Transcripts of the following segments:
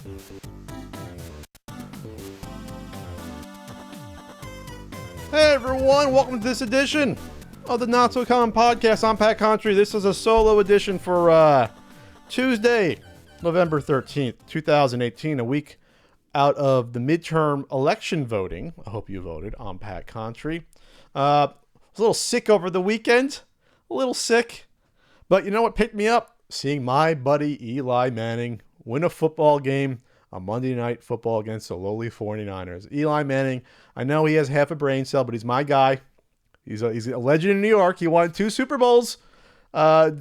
Hey everyone, welcome to this edition of the Not So Common Podcast. I'm Pat Country. This is a solo edition for Tuesday, November 13th, 2018, a week out of the midterm election voting. I hope you voted. I'm Pat Country. Was a little sick over the weekend, but you know what picked me up? Seeing my buddy Eli Manning win a football game, a Monday Night Football against the lowly 49ers. Eli Manning, I know he has half a brain cell, but he's my guy. He's a legend in New York. He won 2 Super Bowls,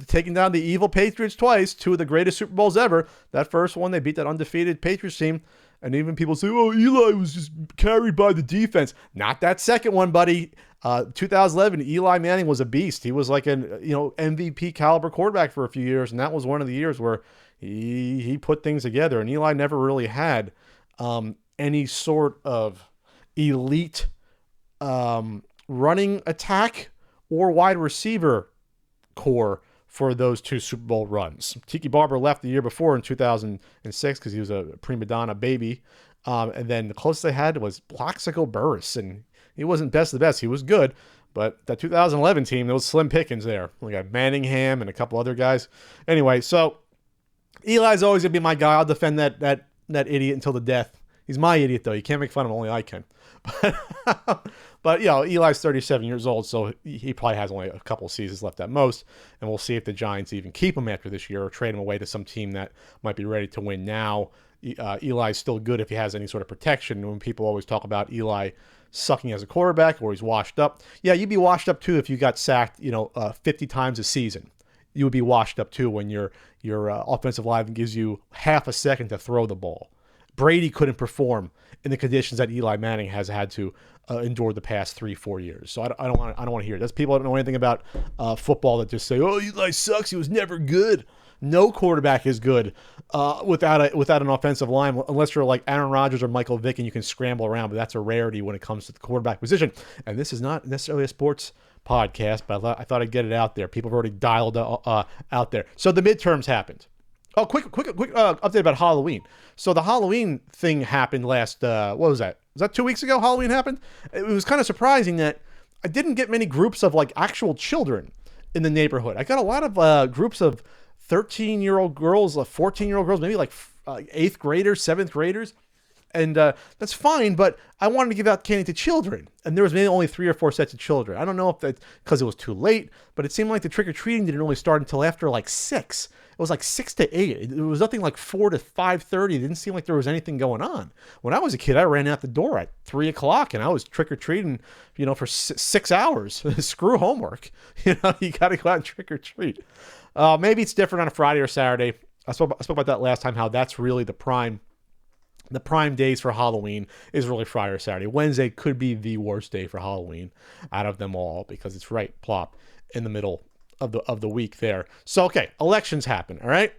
taking down the evil Patriots twice, 2 of the greatest Super Bowls ever. That first one, they beat that undefeated Patriots team. And even people say, oh, Eli was just carried by the defense. Not that second one, buddy. 2011, Eli Manning was a beast. He was like an MVP caliber quarterback for a few years, and that was one of the years where he put things together. And Eli never really had any sort of elite running attack or wide receiver core for those 2 Super Bowl runs. Tiki Barber left the year before in 2006 because he was a prima donna baby. And then the closest they had was Plaxico Burress, and he wasn't best of the best. He was good, but that 2011 team, there was slim pickings there. We got Manningham and a couple other guys. Anyway, so Eli's always going to be my guy. I'll defend that idiot until the death. He's my idiot, though. You can't make fun of him. Only I can. But Eli's 37 years old, so he probably has only a couple seasons left at most, and we'll see if the Giants even keep him after this year or trade him away to some team that might be ready to win now. Eli's still good if he has any sort of protection. When people always talk about Eli sucking as a quarterback or he's washed up, yeah, you'd be washed up too if you got sacked 50 times a season. You would be washed up too when your offensive line gives you half a second to throw the ball. Brady couldn't perform in the conditions that Eli Manning has had to endure the past 3-4 years. So I don't want to hear it. That's people that don't know anything about football that just say, "Oh, Eli sucks. He was never good." No quarterback is good without an offensive line, unless you're like Aaron Rodgers or Michael Vick and you can scramble around. But that's a rarity when it comes to the quarterback position. And this is not necessarily a sports podcast, but I thought I'd get it out there. People have already dialed out there. So the midterms happened. Oh, quick update about Halloween. So the Halloween thing happened last, what was that? Was that 2 weeks ago Halloween happened? It was kind of surprising that I didn't get many groups of like actual children in the neighborhood. I got a lot of groups of 13-year-old girls, 14-year-old girls, maybe like 8th graders, 7th graders. And that's fine, but I wanted to give out candy to children. And there was maybe only 3 or 4 sets of children. I don't know if that's because it was too late, but it seemed like the trick-or-treating didn't really start until after like 6. It was like 6 to 8. It was nothing like 4 to 5:30. It didn't seem like there was anything going on. When I was a kid, I ran out the door at 3 o'clock, and I was trick-or-treating, for 6 hours. Screw homework. You got to go out and trick-or-treat. Maybe it's different on a Friday or Saturday. I spoke about that last time, how that's really the prime days for Halloween is really Friday or Saturday. Wednesday could be the worst day for Halloween out of them all because it's right plop in the middle of the week there. So, okay, elections happen, all right?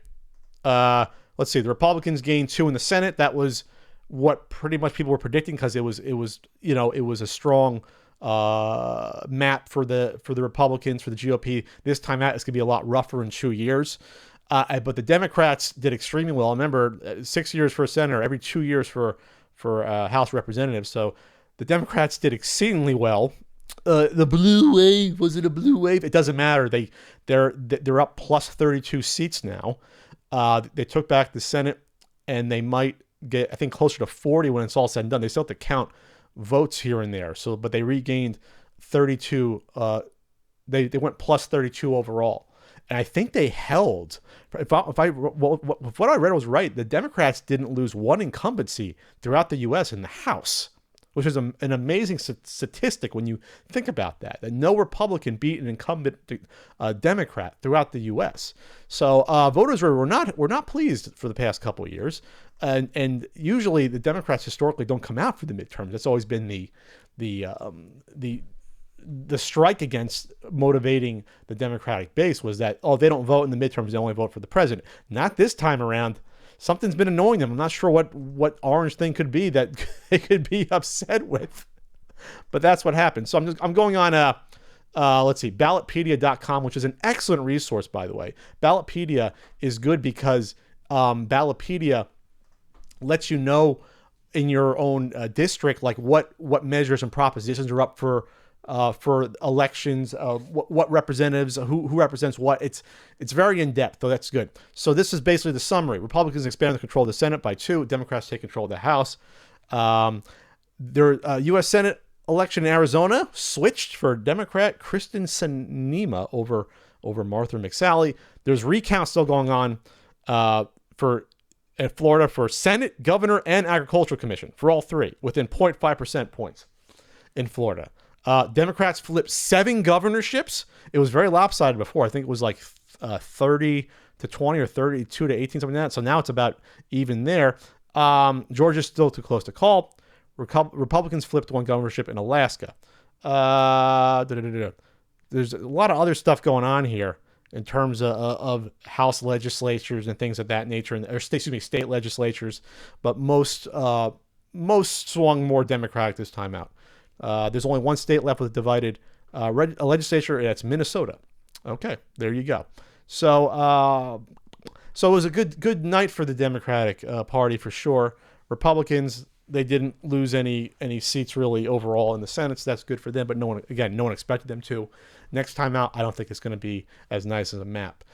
Let's see. The Republicans gained 2 in the Senate. That was what pretty much people were predicting because it was a strong map for the Republicans, for the GOP. This time out, it's going to be a lot rougher in 2 years. But the Democrats did extremely well. Remember, 6 years for a senator, every 2 years for House representatives. So the Democrats did exceedingly well. The blue wave, was it a blue wave? It doesn't matter. They're up plus 32 seats now. They took back the Senate, and they might get, I think, closer to 40 when it's all said and done. They still have to count votes here and there. But they regained 32. They went plus 32 overall. And I think they held, if what I read was right, the Democrats didn't lose one incumbency throughout the U.S. in the House, which is an amazing statistic when you think about that no Republican beat an incumbent Democrat throughout the U.S. So voters were not pleased for the past couple of years, and usually the Democrats historically don't come out for the midterms. That's always been the strike against motivating the Democratic base was that, they don't vote in the midterms, they only vote for the president. Not this time around. Something's been annoying them. I'm not sure what orange thing could be that they could be upset with, but that's what happened. So I'm going on let's see, ballotpedia.com, which is an excellent resource, by the way. Ballotpedia is good because Ballotpedia lets you know in your own district, like what measures and propositions are up for elections, what representatives, who represents what. It's very in depth, though that's good. So this is basically the summary. Republicans expand the control of the Senate by 2. Democrats take control of the House. Their U.S. Senate election in Arizona switched for Democrat Kristen Sinema over Martha McSally. There's recounts still going on in Florida for Senate, Governor, and Agricultural Commission for all three, within 0.5% points in Florida. Democrats flipped 7 governorships. It was very lopsided before. I think it was like 30 to 20 or 32 to 18, something like that. So now it's about even there. Georgia's still too close to call. Republicans flipped 1 governorship in Alaska. There's a lot of other stuff going on here in terms of House legislatures and things of that nature, or state legislatures, but most swung more Democratic this time out. There's only one state left with a divided legislature, and that's Minnesota. Okay, there you go. So it was a good night for the Democratic Party for sure. Republicans, they didn't lose any seats really overall in the Senate, so that's good for them. But no one expected them to. Next time out, I don't think it's going to be as nice as a map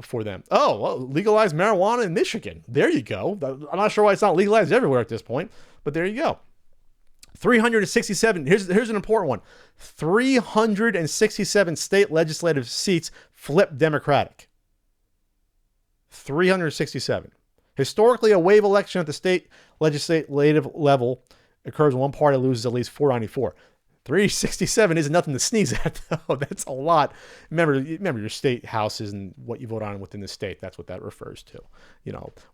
for them. Oh, well, legalized marijuana in Michigan. There you go. I'm not sure why it's not legalized everywhere at this point, but there you go. 367. Here's an important one. 367 state legislative seats flipped Democratic. 367. Historically, a wave election at the state legislative level occurs when one party loses at least 494. 367 isn't nothing to sneeze at, though. That's a lot. Remember your state houses and what you vote on within the state. That's what that refers to,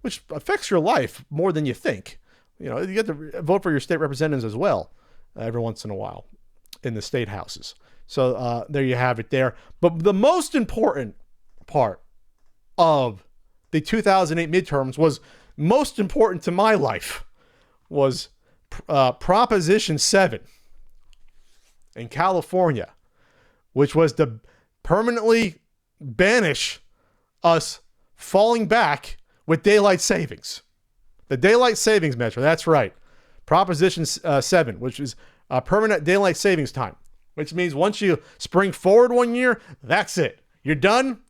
which affects your life more than you think. You get to vote for your state representatives as well every once in a while in the state houses. So there you have it there. But the most important part of the 2008 midterms was most important to my life was Proposition 7 in California, which was to permanently banish us falling back with daylight savings. The daylight savings measure, that's right. Proposition 7, which is permanent daylight savings time, which means once you spring forward 1 year, that's it. You're done.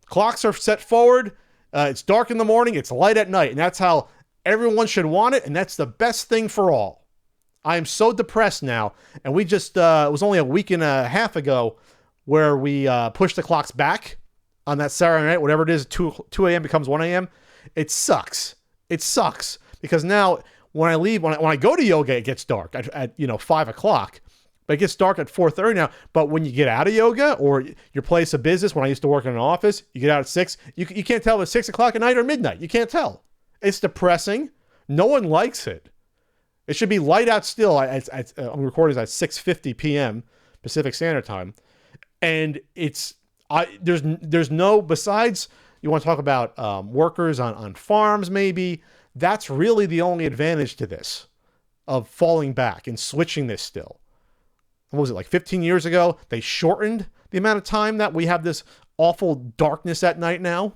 Clocks are set forward. It's dark in the morning. It's light at night. And that's how everyone should want it. And that's the best thing for all. I am so depressed now. And we just, it was only a week and a half ago where we pushed the clocks back on that Saturday night, whatever it is, 2 a.m. becomes 1 a.m. It sucks. It sucks because now when I leave, when I go to yoga, it gets dark at 5 o'clock, but it gets dark at 4:30 now. But when you get out of yoga or your place of business, when I used to work in an office, you get out at 6, you can't tell if it's 6 o'clock at night or midnight. You can't tell. It's depressing. No one likes it. It should be light out still. I'm recording at 6:50 p.m. Pacific Standard Time. And there's no, besides, you want to talk about workers on farms maybe, that's really the only advantage to this, of falling back and switching this still. What was it, like 15 years ago? They shortened the amount of time that we have this awful darkness at night now.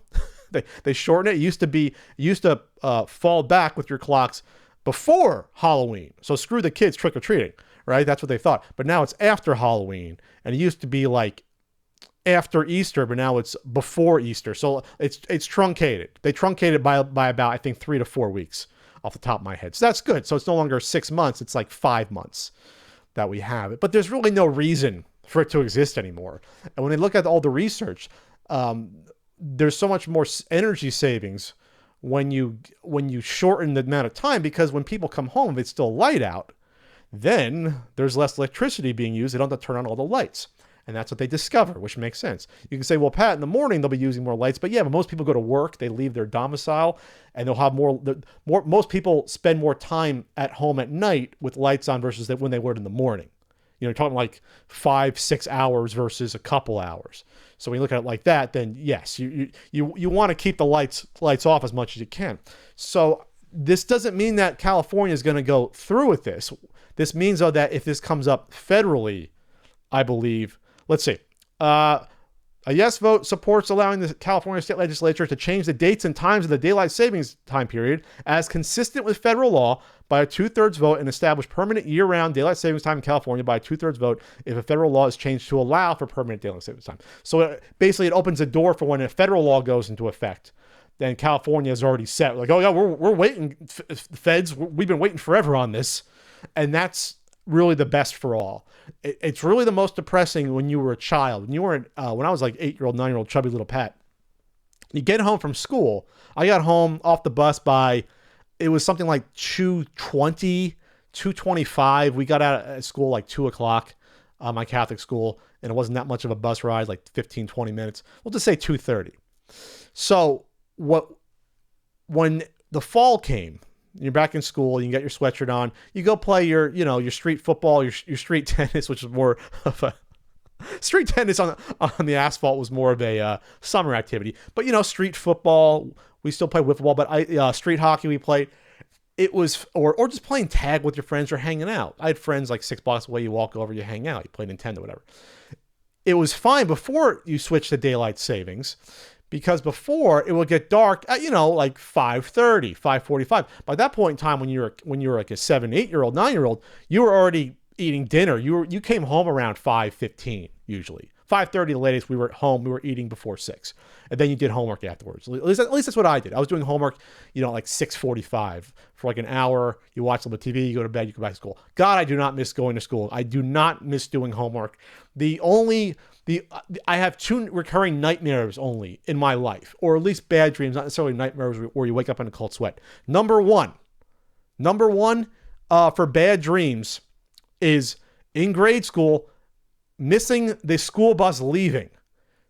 They shortened it. It used to fall back with your clocks before Halloween. So screw the kids trick-or-treating, right? That's what they thought. But now it's after Halloween. And it used to be like after Easter, but now it's before Easter. So it's truncated. They truncated by about, I think, 3 to 4 weeks off the top of my head. So that's good. So it's no longer 6 months. It's like 5 months that we have it. But there's really no reason for it to exist anymore. And when they look at all the research, there's so much more energy savings when you shorten the amount of time, because when people come home, if it's still light out, then there's less electricity being used. They don't have to turn on all the lights. And that's what they discover, which makes sense. You can say, well, Pat, in the morning, they'll be using more lights. But yeah, but most people go to work, they leave their domicile, and they'll have more. Most people spend more time at home at night with lights on versus when they would in the morning. You're talking like 5-6 hours versus a couple hours. So when you look at it like that, then yes, you want to keep the lights off as much as you can. So this doesn't mean that California is going to go through with this. This means, though, that if this comes up federally, I believe, let's see, A yes vote supports allowing the California state legislature to change the dates and times of the daylight savings time period as consistent with federal law by a 2/3 vote and establish permanent year-round daylight savings time in California by a 2/3 vote if a federal law is changed to allow for permanent daylight savings time. So basically it opens a door for when a federal law goes into effect. Then California is already set. Like, oh yeah, we're waiting, feds. We've been waiting forever on this. And that's really the best for all. It's really the most depressing when you were a child. When you were, when I was like 8-year-old, 9-year-old, chubby little Pat, you get home from school. I got home off the bus by, it was something like 2:20, 2:25. We got out of school like 2 o'clock, my Catholic school, and it wasn't that much of a bus ride, like 15, 20 minutes. We'll just say 2:30. So when the fall came, you're back in school, you get your sweatshirt on, you go play your street football, your street tennis, which is more of a street tennis on the asphalt was more of a summer activity. But street football, we still play wiffle ball, but street hockey we played. It was or just playing tag with your friends or hanging out. I had friends like 6 blocks away. You walk over, you hang out, you play Nintendo, whatever. It was fine before you switched to daylight savings. Because before it would get dark at, like 5:30, 5:45. By that point in time, when you were like a 7, 8-year-old, 9-year-old, you were already eating dinner. You came home around 5:15 usually. 5:30 the latest. We were at home. We were eating before 6, and then you did homework afterwards. At least that's what I did. I was doing homework, like 6:45 for like an hour. You watch a little TV. You go to bed. You go back to school. God, I do not miss going to school. I do not miss doing homework. I have 2 recurring nightmares only in my life, or at least bad dreams, not necessarily nightmares where you wake up in a cold sweat. Number one for bad dreams is in grade school, missing the school bus leaving.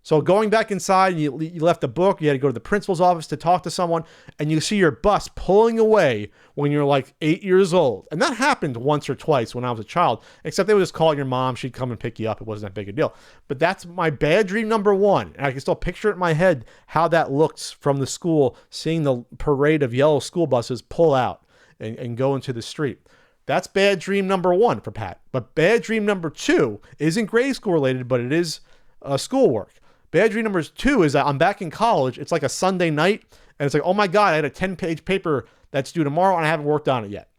So going back inside, you left a book, you had to go to the principal's office to talk to someone, and you see your bus pulling away when you're like 8 years old. And that happened once or twice when I was a child, except they would just call your mom, she'd come and pick you up. It wasn't that big a deal. But that's my bad dream number 1. And I can still picture it in my head how that looks from the school, seeing the parade of yellow school buses pull out and go into the street. That's bad dream number 1 for Pat. But bad dream number 2 isn't grade school related, but it is schoolwork. Bad dream number 2 is that I'm back in college. It's like a Sunday night, and it's like, oh my God, I had a 10-page paper that's due tomorrow, and I haven't worked on it yet.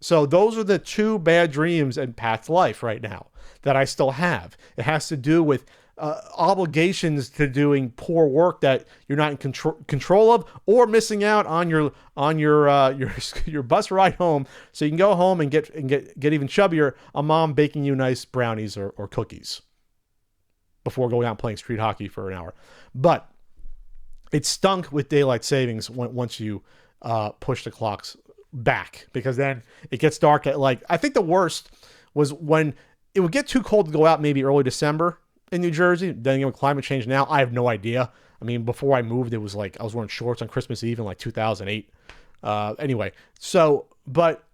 So those are the 2 bad dreams in Pat's life right now that I still have. It has to do with obligations to doing poor work that you're not in control of, or missing out on your bus ride home, so you can go home and get even chubbier. A mom baking you nice brownies or cookies before going out and playing street hockey for an hour. But it stunk with daylight savings once you push the clocks back, because then it gets dark at I think the worst was when it would get too cold to go out, maybe early December in New Jersey. Then again, with climate change now, I have no idea. I mean, before I moved, it was like I was wearing shorts on Christmas Eve in like 2008. Anyway, but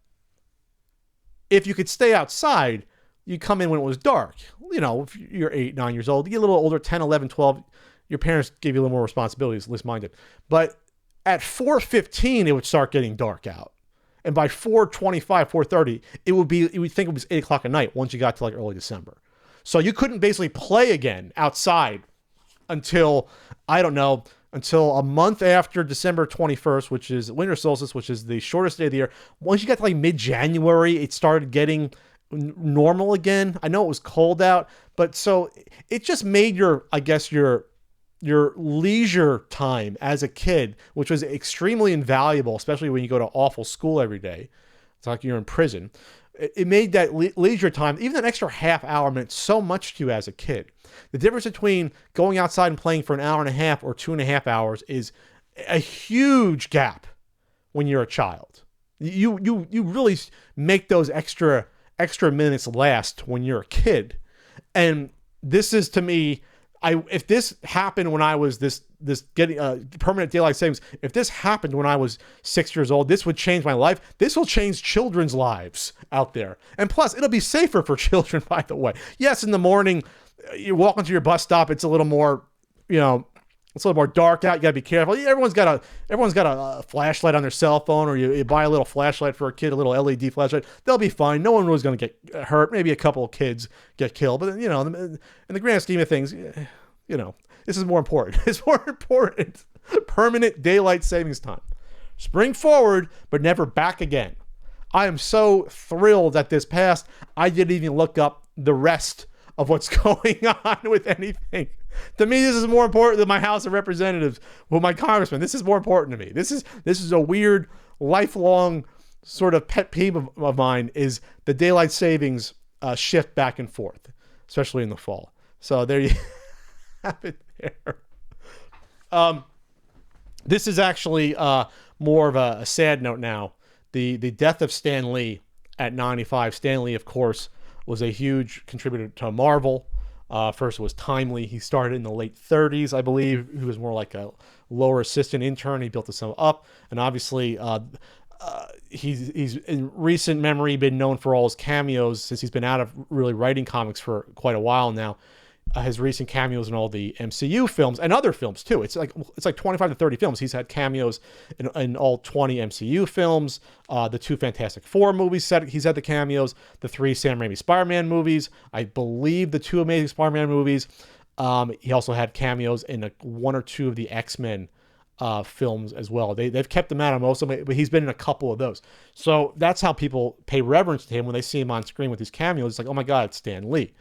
if you could stay outside, you come in when it was dark. If you're 8, 9 years old, you get a little older, 10, 11, 12, your parents give you a little more responsibilities, at least mine did. But at 4:15, it would start getting dark out. And by 4:25, 4:30, you would think it was 8 o'clock at night once you got to like early December. So you couldn't basically play again outside until a month after December 21st, which is winter solstice, which is the shortest day of the year. Once you got to like mid-January, it started getting normal again. I know it was cold out, but so it just made your leisure time as a kid, which was extremely invaluable, especially when you go to awful school every day. It's like you're in prison. It made that leisure time, even an extra half hour, meant so much to you as a kid. The difference between going outside and playing for an hour and a half or 2.5 hours is a huge gap when you're a child. You really make those extra minutes last when you're a kid. And this is, to me, if this happened when I was this getting permanent daylight savings, if this happened when I was 6 years old, this would change my life. This will change children's lives out there. And plus, it'll be safer for children, by the way. Yes, in the morning, you walk into your bus stop, it's a little more, it's a little more dark out. You gotta be careful. Everyone's got a flashlight on their cell phone, or you buy a little flashlight for a kid, a little LED flashlight. They'll be fine. No one was going to get hurt. Maybe a couple of kids get killed, but in the grand scheme of things, This is more important. It's more important. Permanent daylight savings time. Spring forward, but never back again. I am so thrilled that this passed. I didn't even look up the rest of what's going on with anything. To me, this is more important than my House of Representatives with my congressman. This is more important to me. This is a weird, lifelong sort of pet peeve of mine, is the daylight savings shift back and forth, especially in the fall. So there you have it there. This is actually more of a sad note now. The death of Stan Lee at 95. Stan Lee, of course, was a huge contributor to Marvel. First, it was timely. He started in the late 30s, I believe. He was more like a lower assistant intern. He built himself up. And obviously, he's in recent memory been known for all his cameos since he's been out of really writing comics for quite a while now. His recent cameos in all the MCU films and other films too. It's like 25 to 30 films. He's had cameos in all 20 MCU films. The 2 Fantastic Four movies, he's had the cameos. The 3 Sam Raimi Spider-Man movies. I believe the 2 Amazing Spider-Man movies. He also had cameos in 1 or 2 of the X-Men films as well. They've kept him out of most of them, but he's been in a couple of those. So that's how people pay reverence to him when they see him on screen with these cameos. It's like, oh my God, it's Stan Lee.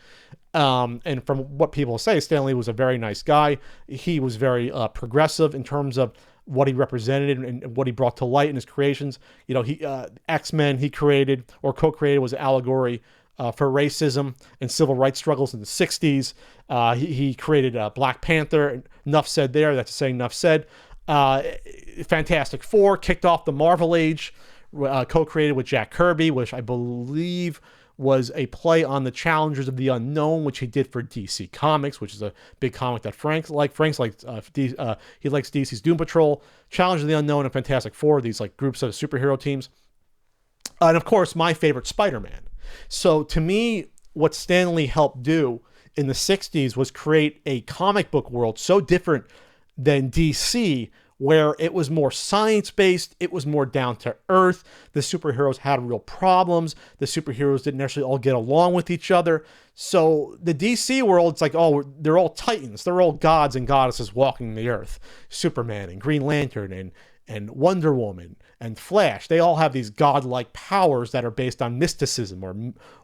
And from what people say, Stan Lee was a very nice guy. He was very progressive in terms of what he represented and what he brought to light in his creations. You know, X-Men he created or co-created was an allegory for racism and civil rights struggles in the 60s. He created Black Panther. Enough said there. That's saying enough said. Fantastic Four kicked off the Marvel Age, co-created with Jack Kirby, which I believe was a play on the Challengers of the Unknown, which he did for DC Comics, which is a big comic that Frank's like. He likes DC's Doom Patrol, Challengers of the Unknown, and Fantastic Four, these like groups of superhero teams. And of course, my favorite, Spider-Man. So to me, what Stan Lee helped do in the 60s was create a comic book world so different than DC, where it was more science-based, it was more down to earth. The superheroes had real problems. The superheroes didn't necessarily all get along with each other. So the DC world, it's like, oh, they're all titans. They're all gods and goddesses walking the earth. Superman and Green Lantern and Wonder Woman and Flash. They all have these godlike powers that are based on mysticism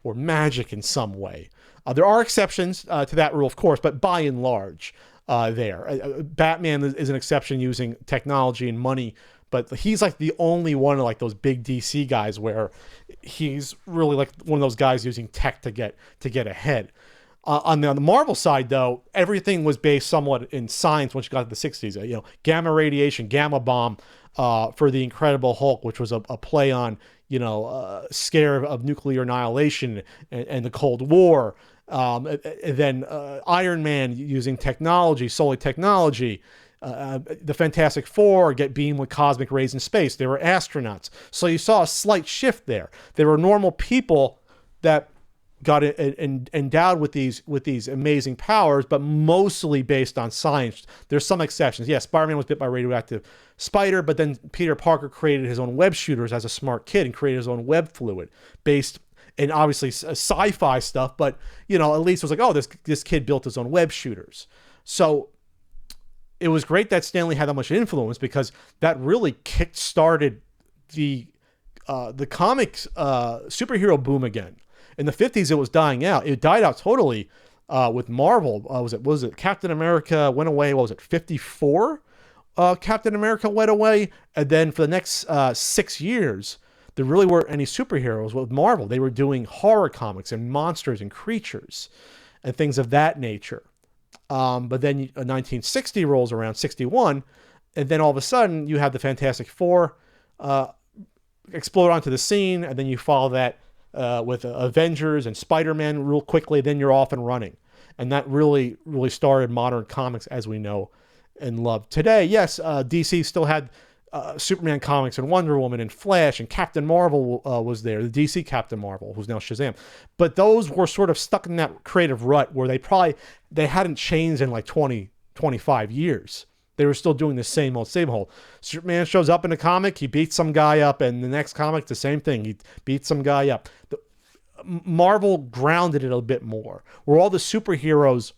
or magic in some way. There are exceptions to that rule, of course, but by and large, Batman is an exception using technology and money, but he's like the only one of like those big DC guys where he's really like one of those guys using tech to get ahead. On the Marvel side, though, everything was based somewhat in science once you got to the 60s. Gamma radiation, gamma bomb for the Incredible Hulk, which was a play on, scare of nuclear annihilation and the Cold War. And then Iron Man using technology, solely technology. The Fantastic Four get beamed with cosmic rays in space. They were astronauts. So you saw a slight shift there. They were normal people that got endowed with these amazing powers, but mostly based on science. There's some exceptions. Yeah, Spider-Man was bit by a radioactive spider, but then Peter Parker created his own web shooters as a smart kid and created his own web fluid based. And obviously sci-fi stuff, but at least it was like, oh, this kid built his own web shooters. So it was great that Stan Lee had that much influence, because that really kick-started the comics superhero boom again. In the 50s, it was dying out. It died out totally with Marvel. Was it Captain America went away? What was it, 54? Captain America went away, and then for the next 6 years, there really weren't any superheroes with Marvel. They were doing horror comics and monsters and creatures and things of that nature. But then 1960 rolls around, 61, and then all of a sudden you have the Fantastic Four explode onto the scene, and then you follow that with Avengers and Spider-Man real quickly, then you're off and running. And that really, really started modern comics as we know and love today. Yes, DC still had Superman comics and Wonder Woman and Flash and Captain Marvel was there, the DC Captain Marvel, who's now Shazam. But those were sort of stuck in that creative rut where they hadn't changed in like 20, 25 years. They were still doing the same old. Superman shows up in a comic, he beats some guy up, and the next comic, the same thing. He beats some guy up. Marvel grounded it a bit more, where all the superheroes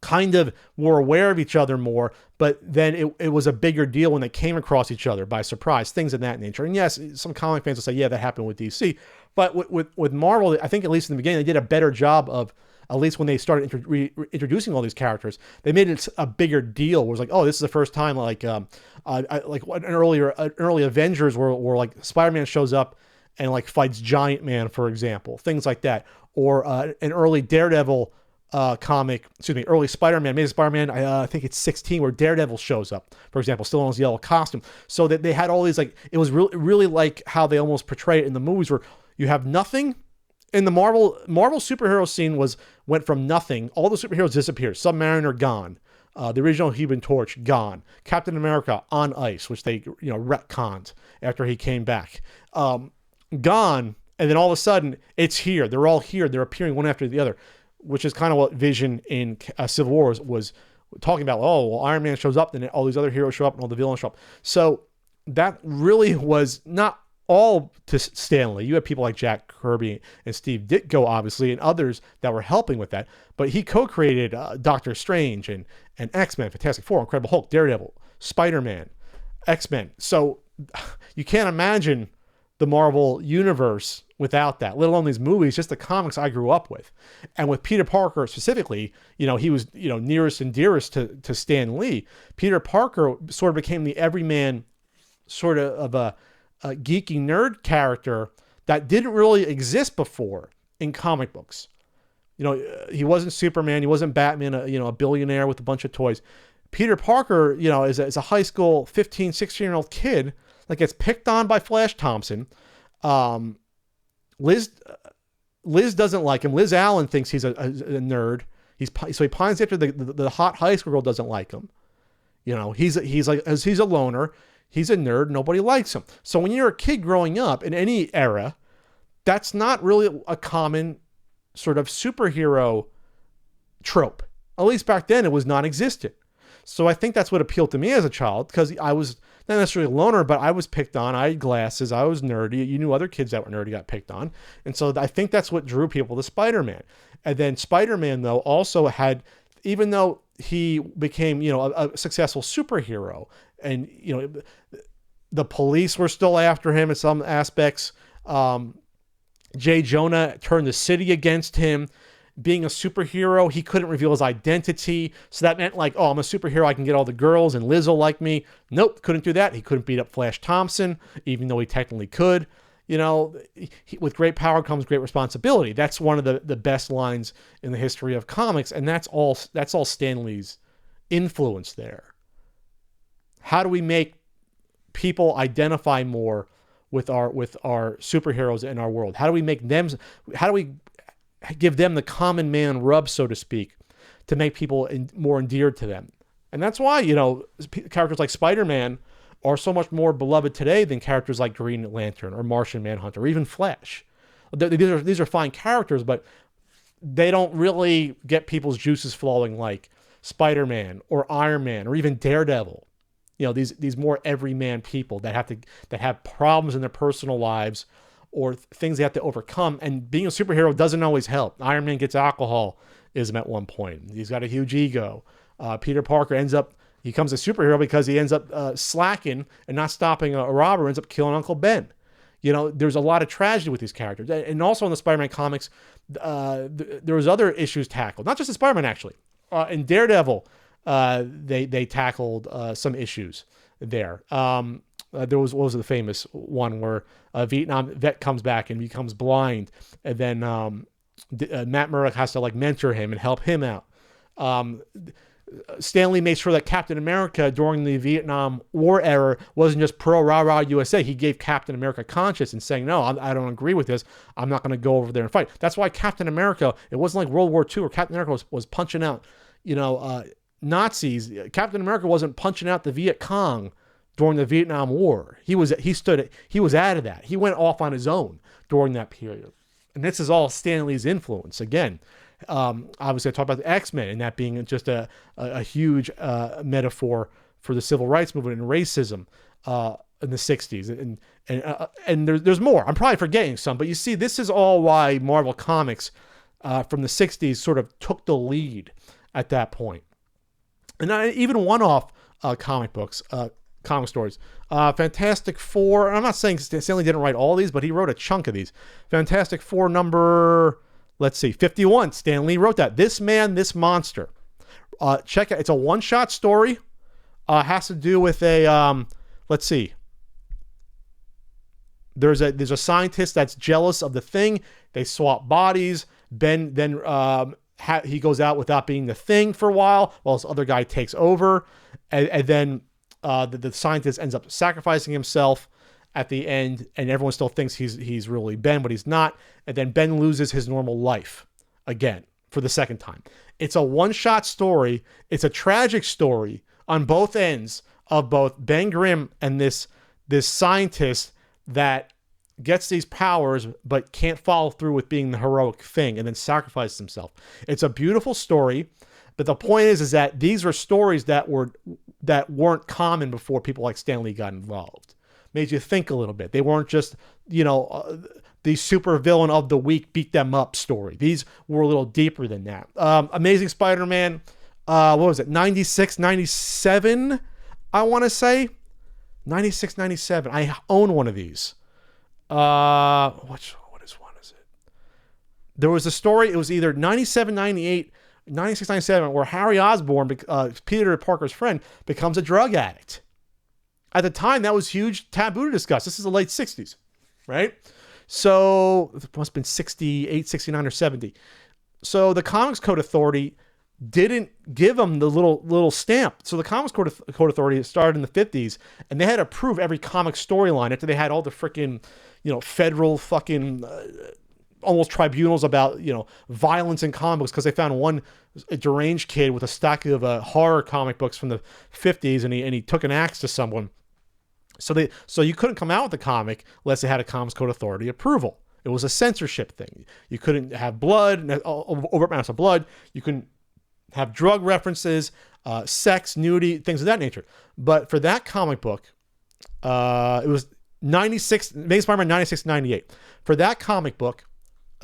kind of were aware of each other more, but then it was a bigger deal when they came across each other by surprise, things of that nature. And yes, some comic fans will say, yeah, that happened with DC. But with Marvel, I think at least in the beginning, they did a better job of, at least when they started introducing all these characters, they made it a bigger deal. It was like, oh, this is the first time like an early Avengers where like Spider-Man shows up and like fights Giant Man, for example, things like that. Or an early Daredevil early Spider-Man, Amazing Spider-Man, I think it's 16, where Daredevil shows up, for example, still in his yellow costume. So that they had all these, like, it was really like how they almost portray it in the movies, where you have nothing. In the Marvel superhero scene went from nothing. All the superheroes disappeared. Submariner gone. The original Human Torch gone. Captain America on ice, which they retconned after he came back. Gone. And then all of a sudden, it's here. They're all here. They're appearing one after the other, which is kind of what Vision in Civil War was talking about. Oh, well, Iron Man shows up, then all these other heroes show up, and all the villains show up. So that really was not all to Stan Lee. You had people like Jack Kirby and Steve Ditko, obviously, and others that were helping with that. But he co-created Doctor Strange and X-Men, Fantastic Four, Incredible Hulk, Daredevil, Spider-Man, X-Men. So you can't imagine the Marvel universe without that, let alone these movies, just the comics I grew up with. And with Peter Parker specifically, he was, nearest and dearest to Stan Lee. Peter Parker sort of became the everyman sort of a geeky nerd character that didn't really exist before in comic books. He wasn't Superman, he wasn't Batman, a billionaire with a bunch of toys. Peter Parker, is a high school 15, 16-year-old kid that gets picked on by Flash Thompson. Liz doesn't like him. Liz Allen thinks he's a nerd. So he pines after the hot high school girl doesn't like him. He's a loner. He's a nerd. Nobody likes him. So when you're a kid growing up in any era, that's not really a common sort of superhero trope. At least back then, it was non-existent. So I think that's what appealed to me as a child, because I was not necessarily a loner, but I was picked on. I had glasses. I was nerdy. You knew other kids that were nerdy got picked on. And so I think that's what drew people to Spider-Man. And then Spider-Man, though, also had, even though he became, a successful superhero, and, the police were still after him in some aspects. J. Jonah turned the city against him. Being a superhero, he couldn't reveal his identity. So that meant like, oh, I'm a superhero, I can get all the girls and Liz will like me. Nope, couldn't do that. He couldn't beat up Flash Thompson, even though he technically could. With great power comes great responsibility. That's one of the best lines in the history of comics. And that's all Stan Lee's influence there. How do we make people identify more with our superheroes in our world? How do we give them the common man rub, so to speak, to make people more endeared to them? And that's why, characters like Spider-Man are so much more beloved today than characters like Green Lantern or Martian Manhunter or even Flash. These are fine characters, but they don't really get people's juices flowing like Spider-Man or Iron Man or even Daredevil. These more everyman people that have problems in their personal lives or things they have to overcome. And being a superhero doesn't always help. Iron Man gets alcoholism at one point. He's got a huge ego. Peter Parker becomes a superhero because he ends up slacking and not stopping a robber, ends up killing Uncle Ben. There's a lot of tragedy with these characters. And also in the Spider-Man comics, there was other issues tackled. Not just in Spider-Man, actually. In Daredevil, they tackled some issues there. There was, what was the famous one where a Vietnam vet comes back and becomes blind, and then Matt Murdock has to mentor him and help him out. Stan Lee made sure that Captain America during the Vietnam War era wasn't just pro rah-rah USA. He gave Captain America conscience and saying, no, I don't agree with this. I'm not going to go over there and fight. That's why Captain America, it wasn't like World War II where Captain America was punching out, Nazis. Captain America wasn't punching out the Viet Cong during the Vietnam War. He was out of that. He went off on his own during that period. And this is all Stan Lee's influence. Again, obviously I talked about the X-Men and that being just a huge metaphor for the civil rights movement and racism in the 60s. And there's more. I'm probably forgetting some, but you see, this is all why Marvel Comics from the 60s sort of took the lead at that point. And even one-off comic books, comic stories. Fantastic Four, and I'm not saying Stan Lee didn't write all these, but he wrote a chunk of these. Fantastic Four number, let's see, 51. Stan Lee wrote that. This Man, This Monster. Check it. It's a one-shot story. Has to do with a, let's see. There's a scientist that's jealous of the Thing. They swap bodies. Ben then he goes out without being the Thing for a while this other guy takes over. And then the scientist ends up sacrificing himself at the end, and everyone still thinks he's really Ben, but he's not. And then Ben loses his normal life again for the second time. It's a one-shot story. It's a tragic story on both ends of both Ben Grimm and this scientist that gets these powers but can't follow through with being the heroic Thing and then sacrifices himself. It's a beautiful story, but the point is that these were stories that weren't common before people like Stan Lee got involved. Made you think a little bit. They weren't just, the super villain of the week beat them up story. These were a little deeper than that. Amazing Spider-Man, what was it, 96, 97, I want to say? 96, 97. I own one of these. What is it? There was a story, it was either 97, 98, 96, 97, where Harry Osborn, Peter Parker's friend, becomes a drug addict. At the time, that was huge taboo to discuss. This is the late 60s, right? So it must have been 68, 69, or 70. So the Comics Code Authority didn't give them the little stamp. So the Comics Code Authority started in the 50s, and they had to approve every comic storyline after they had all the freaking, federal fucking almost tribunals about, violence in comic books, because they found one deranged kid with a stack of horror comic books from the 50s, and he took an axe to someone. So you couldn't come out with the comic unless they had a Comics Code Authority approval. It was a censorship thing. You couldn't have blood, overt amounts of blood. You couldn't have drug references, sex, nudity, things of that nature. But for that comic book, it was 96, Amazing Spider-Man 96, 98. For that comic book,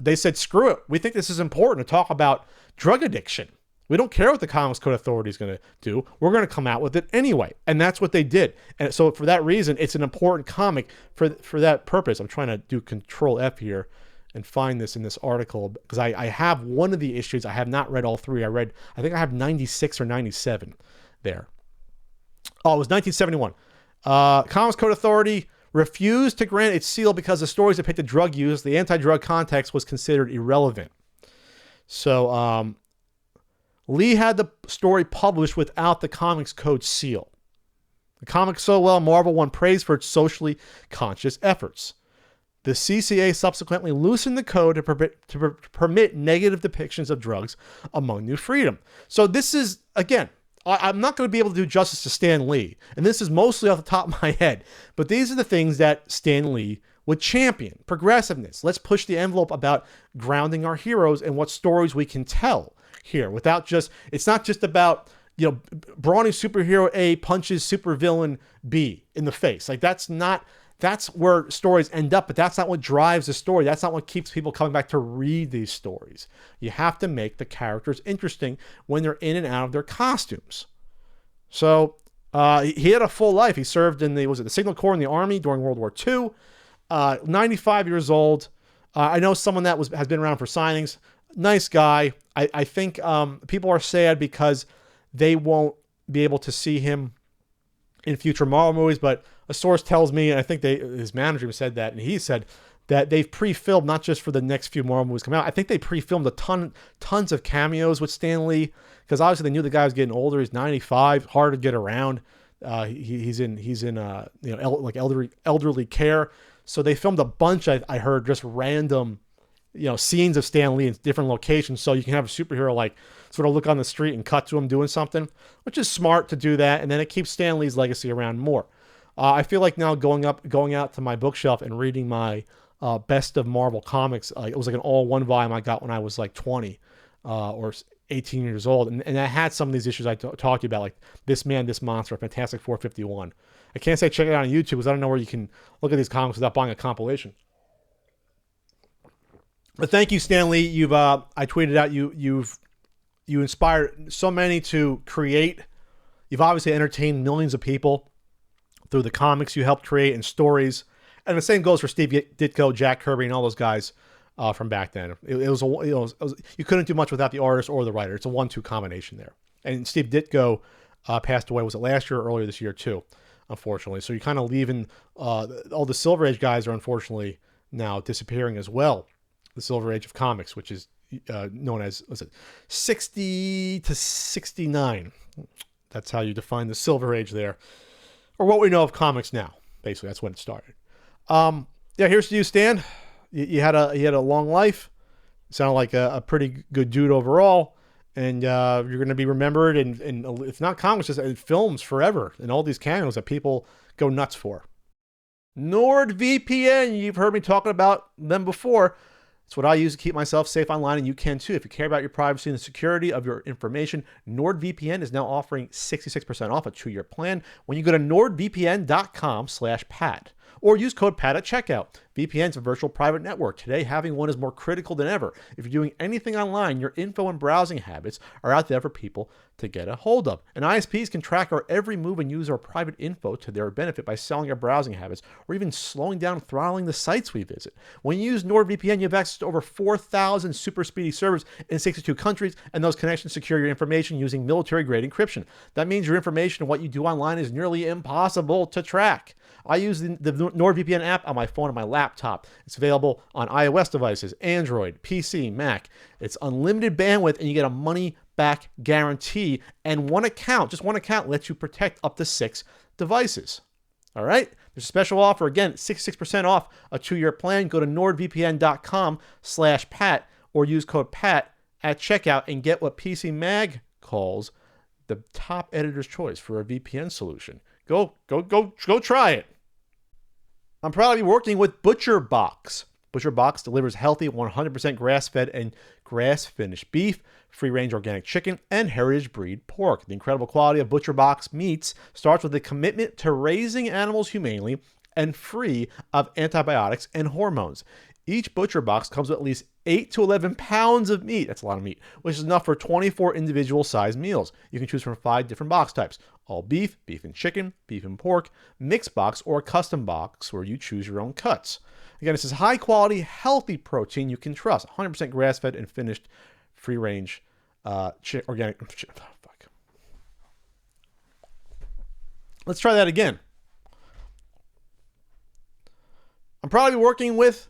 they said, screw it. We think this is important to talk about drug addiction. We don't care what the Comics Code Authority is going to do. We're going to come out with it anyway. And that's what they did. And so for that reason, it's an important comic for that purpose. I'm trying to do Control F here and find this in this article, because I have one of the issues. I have not read all three. I think I have 96 or 97 there. Oh, it was 1971. Comics Code Authority refused to grant its seal because the stories depicted drug use. The anti-drug context was considered irrelevant. So Lee had the story published without the Comics Code seal. The comic sold well. Marvel won praise for its socially conscious efforts. The CCA subsequently loosened the code to permit negative depictions of drugs among New Freedom. So this is, again, I'm not going to be able to do justice to Stan Lee, and this is mostly off the top of my head, but these are the things that Stan Lee would champion. Progressiveness. Let's push the envelope about grounding our heroes and what stories we can tell here without just, it's not just about, brawny superhero A punches supervillain B in the face. Like that's where stories end up, but that's not what drives the story. That's not what keeps people coming back to read these stories. You have to make the characters interesting when they're in and out of their costumes. So he had a full life. He served in the Signal Corps in the Army during World War II. 95 years old. I know someone that has been around for signings. Nice guy. I think people are sad because they won't be able to see him in future Marvel movies, but a source tells me, and I think his manager said that, and he said that they've pre-filmed not just for the next few Marvel movies come out. I think they pre-filmed tons of cameos with Stan Lee, because obviously they knew the guy was getting older. He's 95, hard to get around. He's in like elderly care. So they filmed a bunch. I heard just random, scenes of Stan Lee in different locations, so you can have a superhero like sort of look on the street and cut to him doing something, which is smart to do that, and then it keeps Stan Lee's legacy around more. I feel like now going out to my bookshelf and reading my best of Marvel comics. It was like an all-one volume I got when I was like 20 or 18 years old, and I had some of these issues I talked to you about, like This Man, This Monster, Fantastic 451. I can't say check it out on YouTube because I don't know where you can look at these comics without buying a compilation. But thank you, Stan Lee. I tweeted out you've You inspire so many to create. You've obviously entertained millions of people through the comics you helped create and stories. And the same goes for Steve Ditko, Jack Kirby, and all those guys from back then. You couldn't do much without the artist or the writer. It's a 1-2 combination there. And Steve Ditko passed away. Was it last year or earlier this year too? Unfortunately, so you're kind of leaving all the Silver Age guys are unfortunately now disappearing as well. The Silver Age of comics, which is known as 60 to 69. That's how you define the Silver Age there, or what we know of comics now. Basically, that's when it started. Here's to you, Stan. You had a long life. You sounded like a pretty good dude overall, and you're going to be remembered in if not comics, just in films forever, and all these cameos that people go nuts for. NordVPN, you've heard me talking about them before. It's what I use to keep myself safe online, and you can too. If you care about your privacy and the security of your information, NordVPN is now offering 66% off a 2-year plan when you go to nordvpn.com/Pat. Or use code PAT at checkout. VPN's a virtual private network. Today, having one is more critical than ever. If you're doing anything online, your info and browsing habits are out there for people to get a hold of. And ISPs can track our every move and use our private info to their benefit by selling our browsing habits or even slowing down and throttling the sites we visit. When you use NordVPN, you have access to over 4,000 super speedy servers in 62 countries, and those connections secure your information using military-grade encryption. That means your information and what you do online is nearly impossible to track. I use the NordVPN app on my phone and my laptop. It's available on iOS devices, Android, PC, Mac. It's unlimited bandwidth, and you get a money-back guarantee. And just one account lets you protect up to 6 devices. All right? There's a special offer. Again, 66% off a 2-year plan. Go to nordvpn.com/Pat or use code PAT at checkout and get what PC Mag calls the top editor's choice for a VPN solution. Go try it. I'm proud to be working with ButcherBox. ButcherBox delivers healthy 100% grass-fed and grass-finished beef, free-range organic chicken, and heritage breed pork. The incredible quality of ButcherBox meats starts with a commitment to raising animals humanely and free of antibiotics and hormones. Each ButcherBox comes with at least 8 to 11 pounds of meat. That's a lot of meat, which is enough for 24 individual-sized meals. You can choose from 5 different box types: all beef, beef and chicken, beef and pork, mixed box, or a custom box where you choose your own cuts. Again, this is high-quality, healthy protein you can trust. 100% grass-fed and finished, free-range, organic. Fuck. Let's try that again. I'm probably working with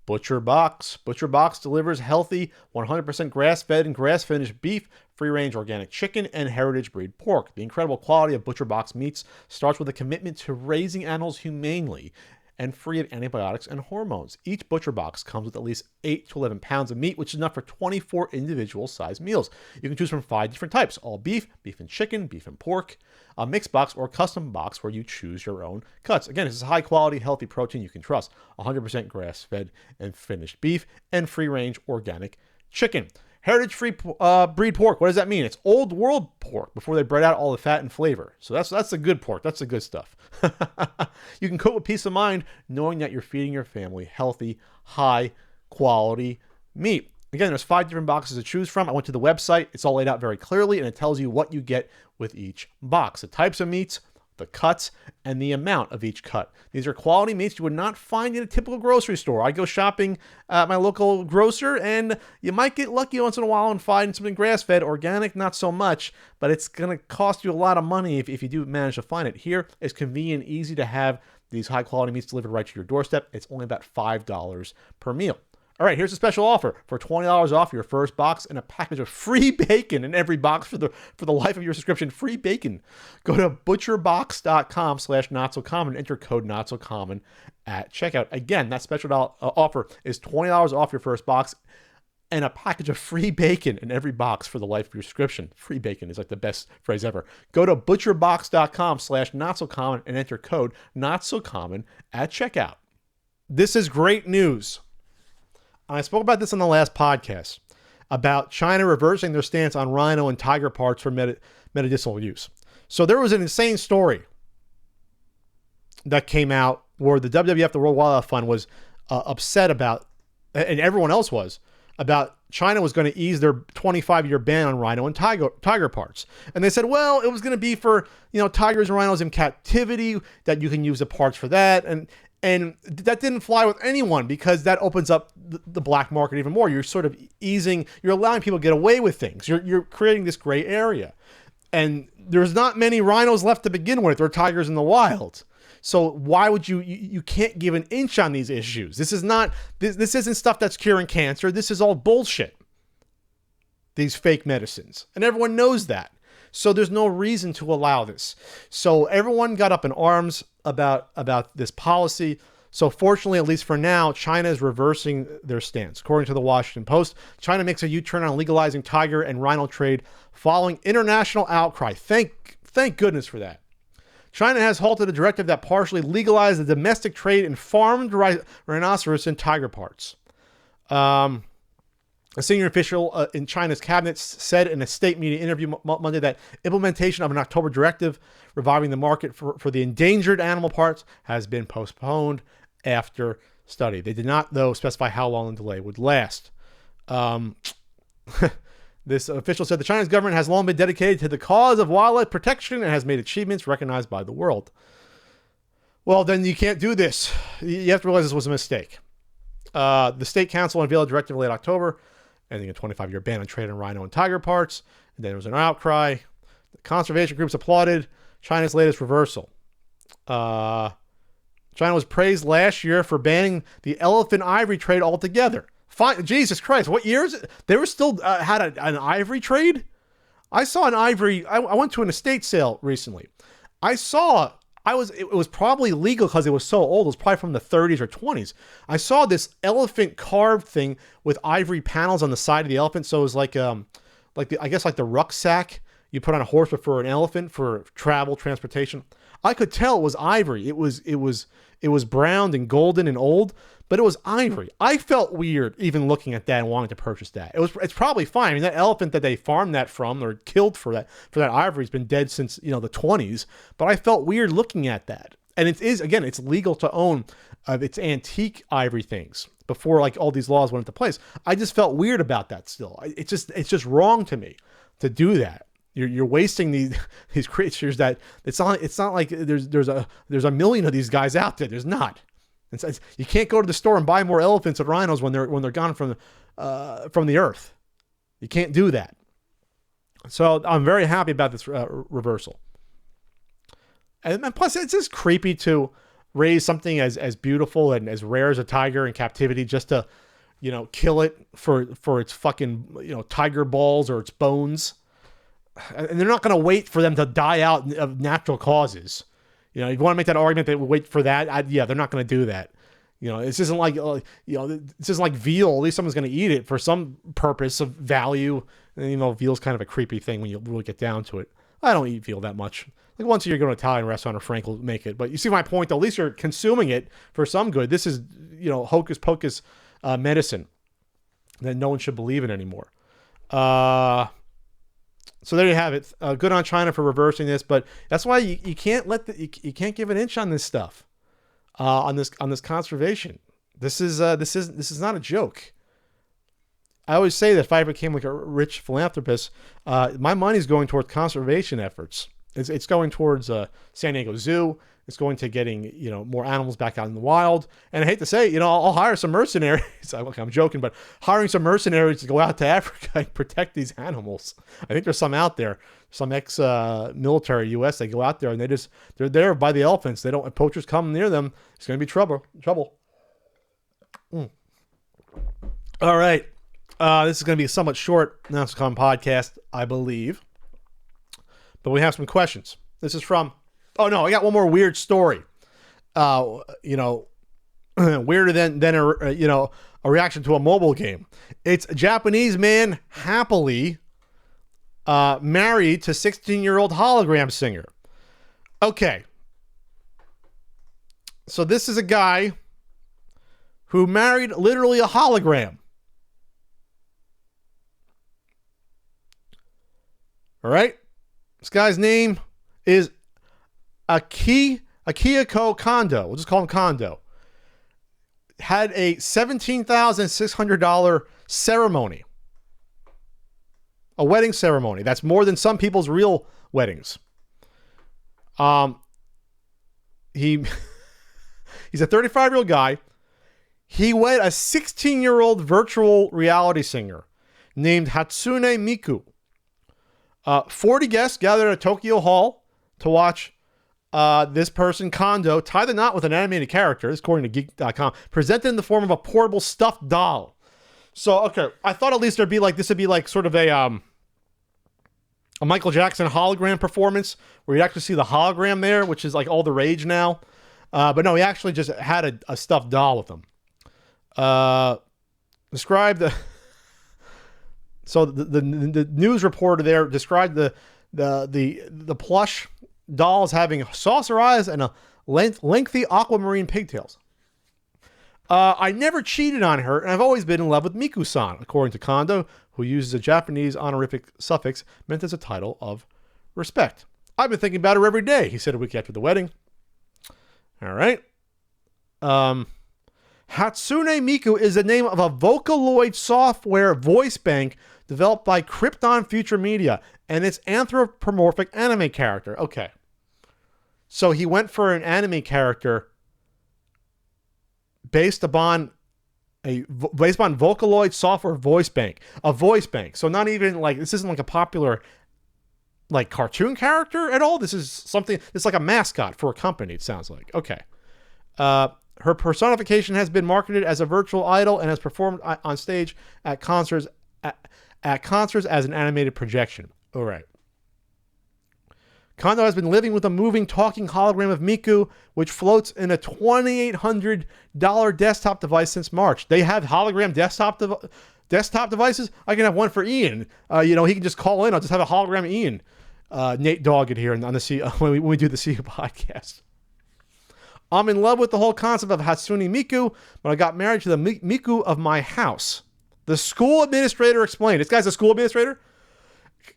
ButcherBox. ButcherBox delivers healthy, 100% grass-fed and grass-finished beef, free-range organic chicken, and heritage breed pork. The incredible quality of ButcherBox meats starts with a commitment to raising animals humanely and free of antibiotics and hormones. Each ButcherBox comes with at least 8 to 11 pounds of meat, which is enough for 24 individual-sized meals. You can choose from 5 different types: all beef, beef and chicken, beef and pork, a mixed box, or a custom box where you choose your own cuts. Again, this is high-quality, healthy protein you can trust. 100% grass-fed and finished beef, and free-range organic chicken. Heritage-free breed pork. What does that mean? It's old world pork before they bred out all the fat and flavor. So that's the good pork. That's the good stuff. You can cook with peace of mind knowing that you're feeding your family healthy, high-quality meat. Again, there's 5 different boxes to choose from. I went to the website. It's all laid out very clearly, and it tells you what you get with each box. The types of meats, the cuts, and the amount of each cut. These are quality meats you would not find in a typical grocery store. I go shopping at my local grocer, and you might get lucky once in a while and find something grass-fed. Organic, not so much, but it's going to cost you a lot of money if you do manage to find it. Here, it's convenient and easy to have these high-quality meats delivered right to your doorstep. It's only about $5 per meal. All right, here's a special offer for $20 off your first box and a package of free bacon in every box for the life of your subscription. Free bacon. Go to butcherbox.com/notsocommon. Enter code notsocommon at checkout. Again, that special offer is $20 off your first box and a package of free bacon in every box for the life of your subscription. Free bacon is like the best phrase ever. Go to butcherbox.com/notsocommon and enter code notsocommon at checkout. This is great news. I spoke about this on the last podcast about China reversing their stance on rhino and tiger parts for medicinal use. So there was an insane story that came out where the WWF, the World Wildlife Fund, was upset about, and everyone else was, about China was going to ease their 25-year ban on rhino and tiger parts. And they said, well, it was going to be for, tigers and rhinos in captivity, that you can use the parts for that. And that didn't fly with anyone, because that opens up the black market even more. You're sort of you're allowing people to get away with things. You're creating this gray area. And there's not many rhinos left to begin with, or tigers in the wild. So why would you can't give an inch on these issues. This isn't stuff that's curing cancer. This is all bullshit. These fake medicines. And everyone knows that. So there's no reason to allow this. So everyone got up in arms about this policy. So fortunately, at least for now, China is reversing their stance. According to the Washington Post, China makes a U-turn on legalizing tiger and rhino trade following international outcry. Thank goodness for that. China has halted a directive that partially legalized the domestic trade in farmed rhinoceros and tiger parts. A senior official in China's cabinet said in a state media interview Monday that implementation of an October directive reviving the market for the endangered animal parts has been postponed after study. They did not, though, specify how long the delay would last. This official said the Chinese government has long been dedicated to the cause of wildlife protection and has made achievements recognized by the world. Well, then you can't do this. You have to realize this was a mistake. The State Council unveiled a directive in late October, ending a 25-year ban on trade in rhino and tiger parts. And then there was an outcry. The conservation groups applauded China's latest reversal. China was praised last year for banning the elephant ivory trade altogether. Fine, Jesus Christ, what year is it? They were still had an ivory trade? I saw an ivory. I went to an estate sale recently. It was probably legal because it was so old. It was probably from the 30s or 20s. I saw this elephant carved thing with ivory panels on the side of the elephant. So it was like the rucksack you put on a horse, but for an elephant for travel, transportation. I could tell it was ivory. It was browned and golden and old, but it was ivory. I felt weird even looking at that and wanting to purchase that. It's probably fine. I mean, that elephant that they farmed that from or killed for that ivory has been dead since, the 20s, but I felt weird looking at that. And it's legal to own it's antique ivory things before like all these laws went into place. I just felt weird about that still. It's just wrong to me to do that. You're wasting these creatures that it's not like there's a million of these guys out there. There's not. You can't go to the store and buy more elephants and rhinos when they're gone from the earth. You can't do that. So I'm very happy about this reversal. And plus, it's just creepy to raise something as beautiful and as rare as a tiger in captivity just to, kill it for its fucking tiger balls or its bones. And they're not going to wait for them to die out of natural causes. If you want to make that argument, they would wait for that. They're not going to do that. This isn't like, this isn't like veal. At least someone's going to eat it for some purpose of value. And, veal's kind of a creepy thing when you really get down to it. I don't eat veal that much. Like once a year, go to an Italian restaurant or Frank will make it. But you see my point, though. At least you're consuming it for some good. This is, hocus pocus medicine that no one should believe in anymore. So there you have it. Good on China for reversing this, but that's why you can't you can't give an inch on this stuff, on this conservation. This is not a joke. I always say that if I became like a rich philanthropist, my money's going towards conservation efforts. It's going towards San Diego Zoo. It's going to getting more animals back out in the wild. And I hate to say, I'll hire some mercenaries. I'm joking, but hiring some mercenaries to go out to Africa and protect these animals. I think there's some out there, some ex-military U.S. They go out there and they're there by the elephants. They don't. If poachers come near them, it's going to be trouble. All right, this is going to be a somewhat short NASCOM podcast, I believe, but we have some questions. This is from. Oh no, I got one more weird story. Weirder than a reaction to a mobile game. It's a Japanese man happily married to 16-year-old hologram singer. Okay. So this is a guy who married literally a hologram. All right. This guy's name is Akihiko Kondo. We'll just call him Kondo. had a $17,600 ceremony. A wedding ceremony. That's more than some people's real weddings. He's a 35-year-old guy. He wed a 16-year-old virtual reality singer named Hatsune Miku. 40 guests gathered at Tokyo Hall to watch this person, Kondo, tie the knot with an animated character, according to Geek.com, presented in the form of a portable stuffed doll. So, okay, I thought at least this would be like sort of a Michael Jackson hologram performance where you'd actually see the hologram there, which is like all the rage now. But no, he actually just had a stuffed doll with him. Described the... So the news reporter there described the plush dolls having saucer eyes and a lengthy aquamarine pigtails. I never cheated on her, and I've always been in love with Miku-san, according to Kondo, who uses a Japanese honorific suffix meant as a title of respect. I've been thinking about her every day, he said a week after the wedding. All right. Hatsune Miku is the name of a Vocaloid software voice bank developed by Krypton Future Media and its anthropomorphic anime character. Okay. So he went for an anime character based upon Vocaloid software voice bank. A voice bank. So not even like, this isn't like a popular like cartoon character at all. This is something, it's like a mascot for a company, it sounds like. Okay. Her personification has been marketed as a virtual idol and has performed on stage at concerts as an animated projection. All right. Kondo has been living with a moving, talking hologram of Miku, which floats in a $2,800 desktop device since March. They have hologram desktop devices. I can have one for Ian. He can just call in. I'll just have a hologram of Ian. Nate Doggett here on the when we do the CU podcast. I'm in love with the whole concept of Hatsune Miku, but I got married to the Miku of my house. The school administrator explained. This guy's a school administrator?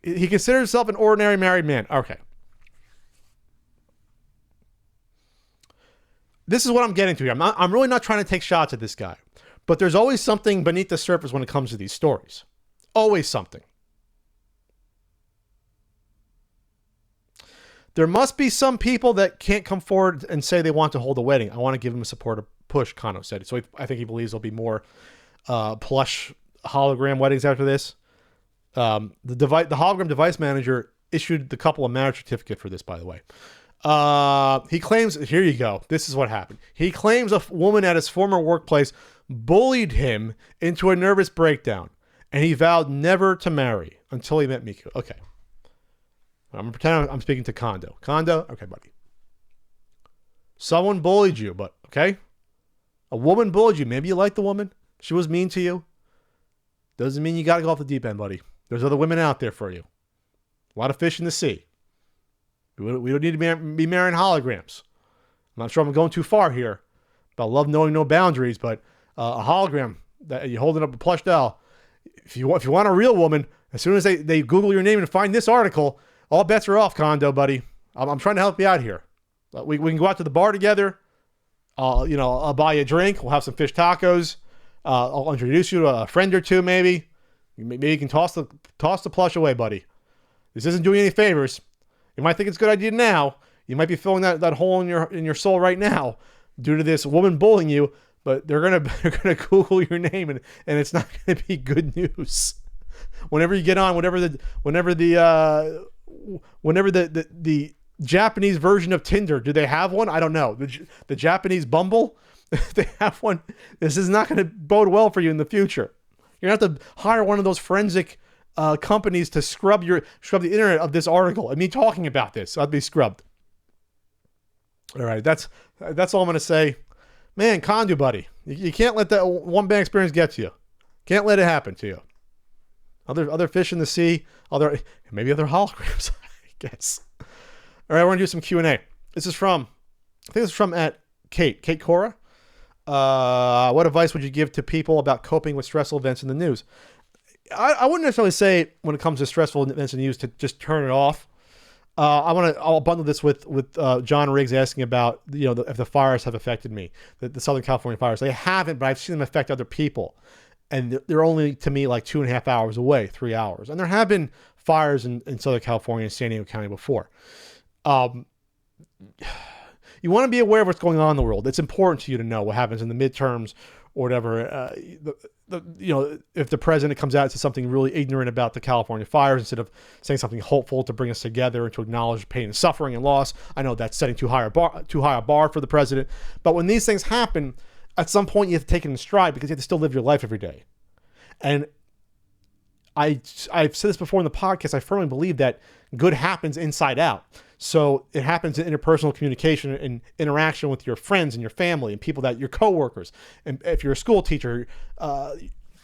He considers himself an ordinary married man. Okay. This is what I'm getting to here. I'm really not trying to take shots at this guy. But there's always something beneath the surface when it comes to these stories. Always something. There must be some people that can't come forward and say they want to hold a wedding. I want to give them a supportive push, Kano said. So I think he believes there'll be more plush hologram weddings after this. The hologram device manager issued the couple a marriage certificate for this, by the way. He claims, here you go. This is what happened. He claims a woman at his former workplace bullied him into a nervous breakdown, and he vowed never to marry until he met Miku. Okay. I'm going to pretend I'm speaking to Kondo. Kondo? Okay, buddy. Someone bullied you, but okay. A woman bullied you. Maybe you like the woman. She was mean to you. Doesn't mean you got to go off the deep end, buddy. There's other women out there for you. A lot of fish in the sea. We don't need to be marrying holograms. I'm not sure I'm going too far here about love knowing no boundaries, but a hologram that you're holding up a plush doll. If you want a real woman, as soon as they Google your name and find this article, all bets are off, Kondo, buddy. I'm trying to help you out here. We can go out to the bar together. I'll buy you a drink. We'll have some fish tacos. I'll introduce you to a friend or two, maybe. Maybe you can toss the plush away, buddy. This isn't doing any favors. You might think it's a good idea now. You might be filling that hole in your soul right now due to this woman bullying you, but they're gonna Google your name and it's not gonna be good news. Whenever you get on, whenever the Japanese version of Tinder, do they have one? I don't know. The Japanese Bumble, if they have one, this is not going to bode well for you in the future. You're going to have to hire one of those forensic companies to scrub the internet of this article. I mean, talking about this, I'd be scrubbed. All right, that's all I'm going to say. Man, Kondo, buddy, you can't let that one bad experience get to you. Can't let it happen to you. Other fish in the sea, maybe other holograms, I guess. All right, we're going to do some Q&A. This is from at Kate Cora. What advice would you give to people about coping with stressful events in the news? I wouldn't necessarily say when it comes to stressful events in the news to just turn it off. I'll bundle this with John Riggs asking about if the fires have affected me, the Southern California fires. They haven't, but I've seen them affect other people, and they're only to me like 2.5 hours away, 3 hours. And there have been fires in Southern California and San Diego County before. You want to be aware of what's going on in the world. It's important to you to know what happens in the midterms or whatever. If the president comes out and says something really ignorant about the California fires instead of saying something hopeful to bring us together and to acknowledge pain and suffering and loss, I know that's setting too high a bar for the president. But when these things happen, at some point you have to take it in stride because you have to still live your life every day. And I've said this before in the podcast. I firmly believe that good happens inside out. So it happens in interpersonal communication and interaction with your friends and your family and people your coworkers. And if you're a school teacher,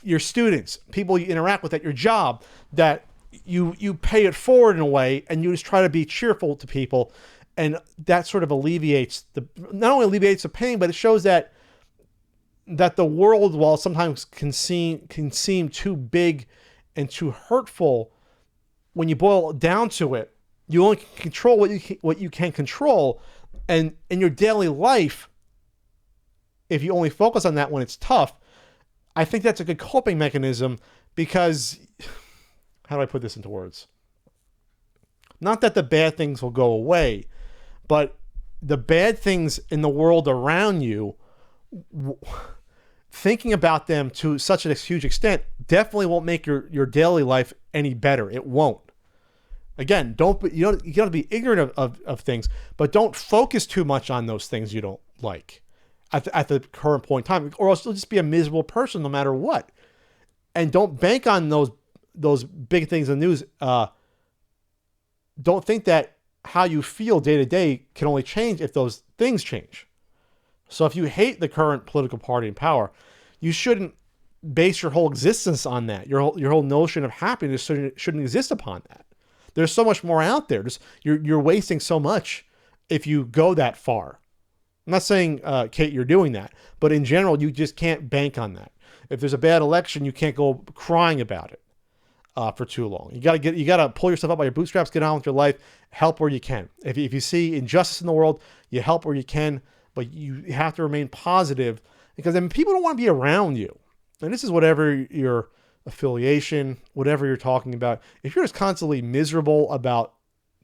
your students, people you interact with at your job, that you pay it forward in a way and you just try to be cheerful to people. And that sort of not only alleviates the pain, but it shows that the world, while sometimes can seem too big and too hurtful, when you boil it down to it, you only can control what you can control. And in your daily life, if you only focus on that when it's tough, I think that's a good coping mechanism because, how do I put this into words? Not that the bad things will go away, but the bad things in the world around you, thinking about them to such a huge extent definitely won't make your daily life any better. It won't. Again, you got to be ignorant of things, but don't focus too much on those things you don't like at the current point in time, or else you'll just be a miserable person no matter what. And don't bank on those big things in the news. Don't think that how you feel day to day can only change if those things change. So if you hate the current political party in power, you shouldn't base your whole existence on that. Your whole notion of happiness shouldn't exist upon that. There's so much more out there. You're wasting so much if you go that far. I'm not saying, Kate, you're doing that, but in general, you just can't bank on that. If there's a bad election, you can't go crying about it for too long. You gotta pull yourself up by your bootstraps, get on with your life, help where you can. If you see injustice in the world, you help where you can, but you have to remain positive because people don't want to be around you. And this is whatever your affiliation, whatever you're talking about. If you're just constantly miserable about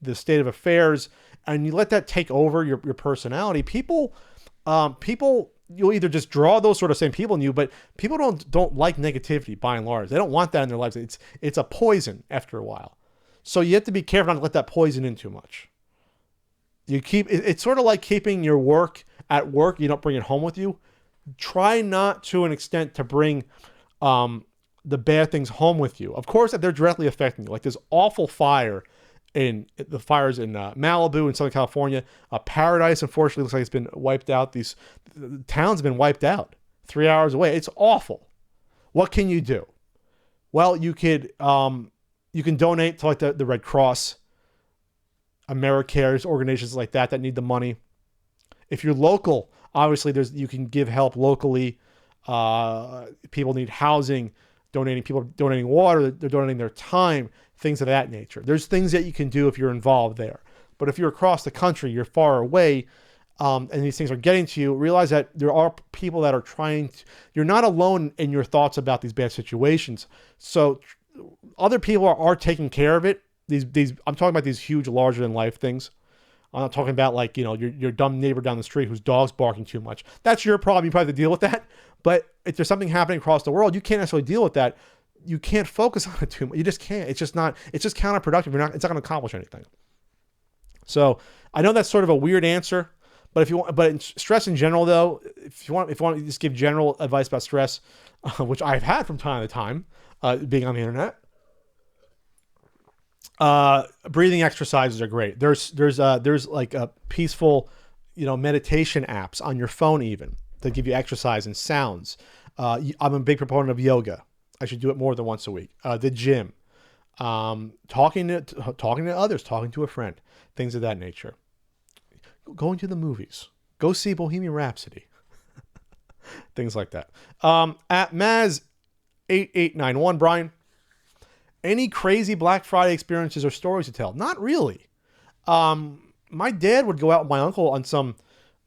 the state of affairs and you let that take over your personality, people, you'll either just draw those sort of same people in you, but people don't like negativity by and large. They don't want that in their lives. It's a poison after a while. So you have to be careful not to let that poison in too much. It's sort of like keeping your work at work. You don't bring it home with you. Try not to an extent to bring, the bad things home with you. Of course, if they're directly affecting you, like this awful fires in Malibu in Southern California, Paradise, unfortunately, looks like it's been wiped out. These towns have been wiped out 3 hours away. It's awful. What can you do? Well, you can donate to like the Red Cross, AmeriCares, organizations like that need the money. If you're local, obviously you can give help locally. People need housing. People are donating water, they're donating their time, things of that nature. There's things that you can do if you're involved there. But if you're across the country, you're far away, and these things are getting to you, realize that there are people that are you're not alone in your thoughts about these bad situations. So other people are taking care of it. I'm talking about these huge, larger than life things. I'm not talking about like, your dumb neighbor down the street whose dog's barking too much. That's your problem. You probably have to deal with that. But if there's something happening across the world, you can't necessarily deal with that. You can't focus on it too much. You just can't. It's just counterproductive. It's not going to accomplish anything. So I know that's sort of a weird answer, but stress in general though, if you want to just give general advice about stress, which I've had from time to time, being on the internet, breathing exercises are great. There's like a peaceful, meditation apps on your phone even that give you exercise and sounds. I'm a big proponent of yoga. I should do it more than once a week. The gym, talking to others, talking to a friend, things of that nature. Going to the movies, go see Bohemian Rhapsody, things like that. At Maz8891, Brian, any crazy Black Friday experiences or stories to tell? Not really. My dad would go out with my uncle on some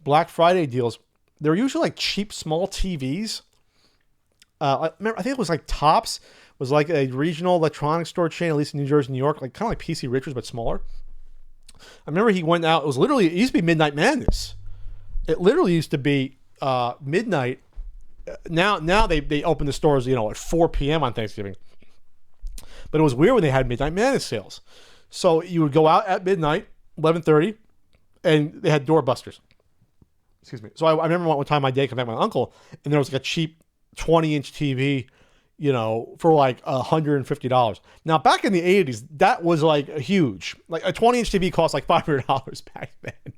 Black Friday deals. They were usually like cheap, small TVs. I think it was like Tops was like a regional electronics store chain, at least in New Jersey, New York, like kind of like PC Richards, but smaller. I remember he went out. It used to be Midnight Madness. It literally used to be midnight. Now they open the stores, at 4 p.m. on Thanksgiving. But it was weird when they had Midnight Madness sales. So you would go out at midnight, 11:30, and they had doorbusters. Excuse me. So I remember one time my dad came back with my uncle, and there was like a cheap 20-inch TV, for like $150. Now, back in the 80s, that was like huge. Like a 20-inch TV cost like $500 back then.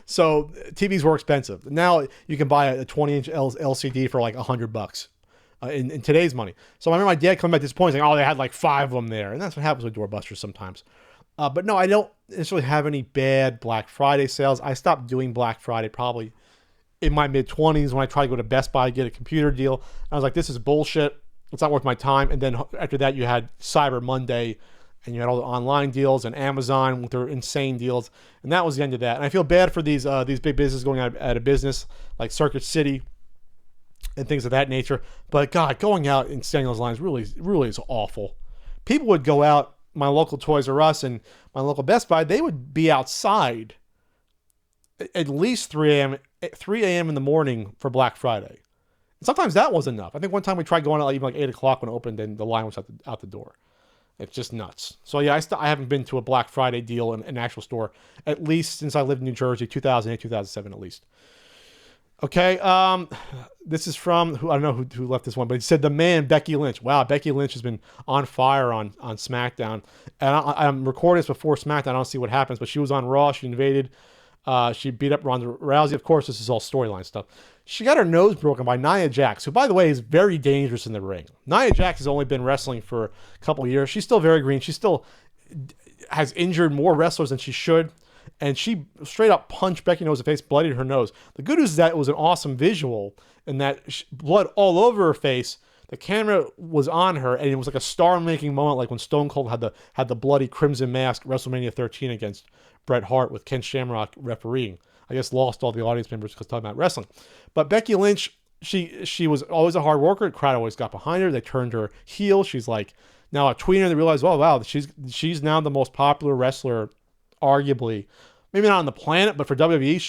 So TVs were expensive. Now you can buy a 20-inch LCD for like $100 in today's money. So I remember my dad coming back disappointed, saying, "Oh, they had like 5 of them there," and that's what happens with doorbusters sometimes. But no, I don't necessarily have any bad Black Friday sales. I stopped doing Black Friday probably in my mid-20s when I tried to go to Best Buy to get a computer deal. I was like, this is bullshit. It's not worth my time. And then after that, you had Cyber Monday, and you had all the online deals and Amazon with their insane deals. And that was the end of that. And I feel bad for these big businesses going out of business, like Circuit City and things of that nature. But God, going out and standing those lines really is awful. People would go out, my local Toys R Us and my local Best Buy, they would be outside at least 3 a.m. in the morning for Black Friday. And sometimes that was enough. I think one time we tried going out even like 8 o'clock when it opened, and the line was out the door. It's just nuts. So yeah, I haven't been to a Black Friday deal in an actual store, at least since I lived in New Jersey, 2008, 2007 at least. Okay, this is from, I don't know who left this one, but he said the man, Becky Lynch. Wow, Becky Lynch has been on fire on SmackDown. And I'm recording this before SmackDown. I don't see what happens, but she was on Raw. She invaded. She beat up Ronda Rousey. Of course, this is all storyline stuff. She got her nose broken by Nia Jax, who, by the way, is very dangerous in the ring. Nia Jax has only been wrestling for a couple of years. She's still very green. She still has injured more wrestlers than she should. And she straight up punched Becky nose in the face, bloodied her nose. The good news is that it was an awesome visual, and that blood all over her face. The camera was on her, and it was like a star-making moment, like when Stone Cold had the bloody crimson mask WrestleMania 13 against Bret Hart with Ken Shamrock refereeing. I guess lost all the audience members because talking about wrestling. But Becky Lynch, she was always a hard worker. The crowd always got behind her. They turned her heel. She's like now a tweener. They realized, oh wow, she's now the most popular wrestler, arguably, maybe not on the planet, but for WWE,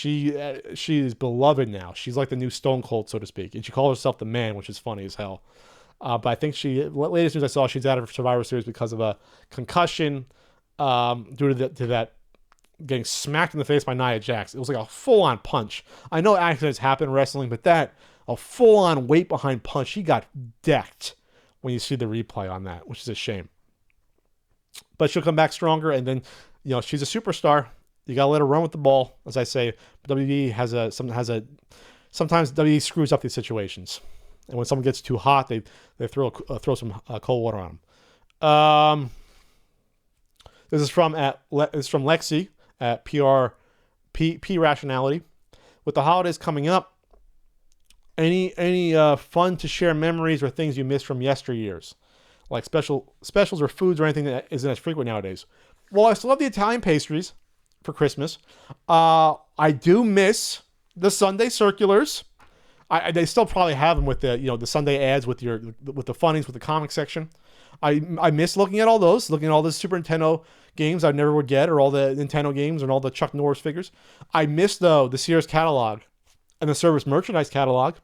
she is beloved now. She's like the new Stone Cold, so to speak, and she calls herself the Man, which is funny as hell. But I think latest news I saw, she's out of Survivor Series because of a concussion due to that getting smacked in the face by Nia Jax. It was like a full-on punch. I know accidents happen in wrestling, but a full-on weight-behind punch, she got decked when you see the replay on that, which is a shame. But she'll come back stronger, and then, she's a superstar. You gotta let her run with the ball, as I say. WWE sometimes WWE screws up these situations, and when someone gets too hot, they throw some cold water on them. This is from Lexi at P Rationality. With the holidays coming up, any fun to share memories or things you missed from yesteryears, like specials or foods or anything that isn't as frequent nowadays? Well, I still love the Italian pastries for Christmas. I do miss the Sunday circulars. They still probably have them with the Sunday ads with the funnies with the comic section. I miss looking at all those, looking at all the Super Nintendo games I never would get, or all the Nintendo games and all the Chuck Norris figures. I miss though the Sears catalog and the Service Merchandise catalog,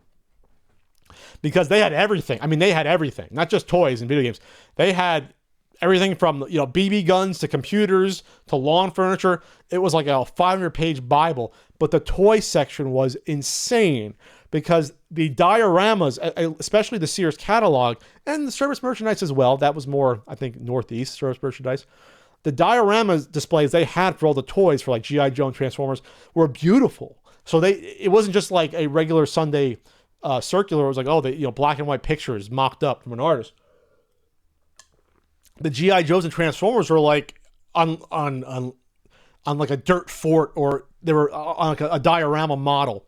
because they had everything. I mean, they had everything, not just toys and video games. They had everything from BB guns to computers to lawn furniture. It was like a 500-page Bible. But the toy section was insane, because the dioramas, especially the Sears catalog and the Service Merchandise as well, that was more, I think, Northeast Service Merchandise. The diorama displays they had for all the toys for like G.I. Joe and Transformers were beautiful. So it wasn't just like a regular Sunday circular. It was like, black and white pictures mocked up from an artist. The G.I. Joes and Transformers were like on like a dirt fort, or they were on like a diorama model,